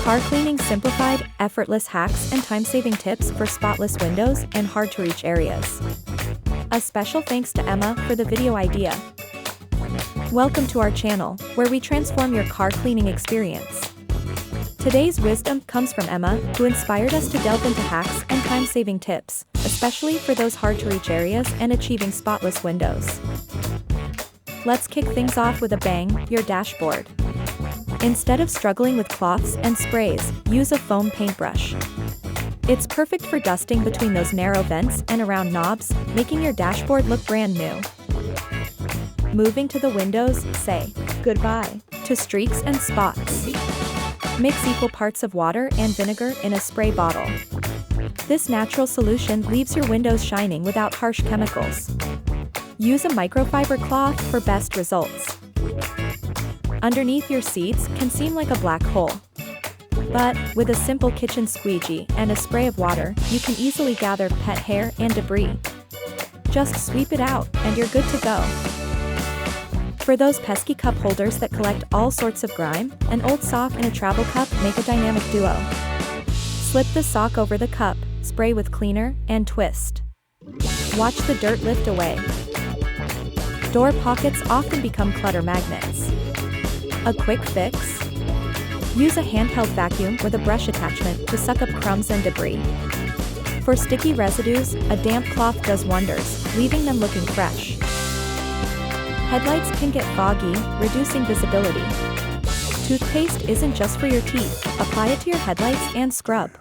Car cleaning simplified, effortless hacks and time-saving tips for spotless windows and hard-to-reach areas. A special thanks to Emma for the video idea. Welcome to our channel, where we transform your car cleaning experience. Today's wisdom comes from Emma, who inspired us to delve into hacks and time-saving tips, especially for those hard-to-reach areas and achieving spotless windows. Let's kick things off with a bang, your dashboard. Instead of struggling with cloths and sprays, use a foam paintbrush. It's perfect for dusting between those narrow vents and around knobs, making your dashboard look brand new. Moving to the windows, say goodbye to streaks and spots. Mix equal parts of water and vinegar in a spray bottle. This natural solution leaves your windows shining without harsh chemicals. Use a microfiber cloth for best results. Underneath your seats can seem like a black hole. But, with a simple kitchen squeegee and a spray of water, you can easily gather pet hair and debris. Just sweep it out, and you're good to go. For those pesky cup holders that collect all sorts of grime, an old sock and a travel cup make a dynamic duo. Slip the sock over the cup, spray with cleaner, and twist. Watch the dirt lift away. Door pockets often become clutter magnets. A quick fix? Use a handheld vacuum with a brush attachment to suck up crumbs and debris. For sticky residues, a damp cloth does wonders, leaving them looking fresh. Headlights can get foggy, reducing visibility. Toothpaste isn't just for your teeth, apply it to your headlights and scrub.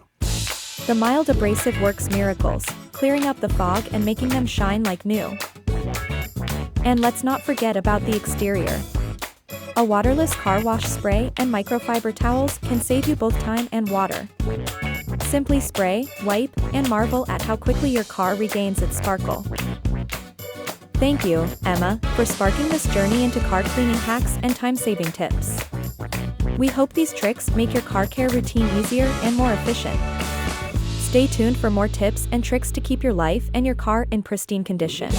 The mild abrasive works miracles, clearing up the fog and making them shine like new. And let's not forget about the exterior. A waterless car wash spray and microfiber towels can save you both time and water. Simply spray, wipe, and marvel at how quickly your car regains its sparkle. Thank you, Emma, for sparking this journey into car cleaning hacks and time-saving tips. We hope these tricks make your car care routine easier and more efficient. Stay tuned for more tips and tricks to keep your life and your car in pristine condition.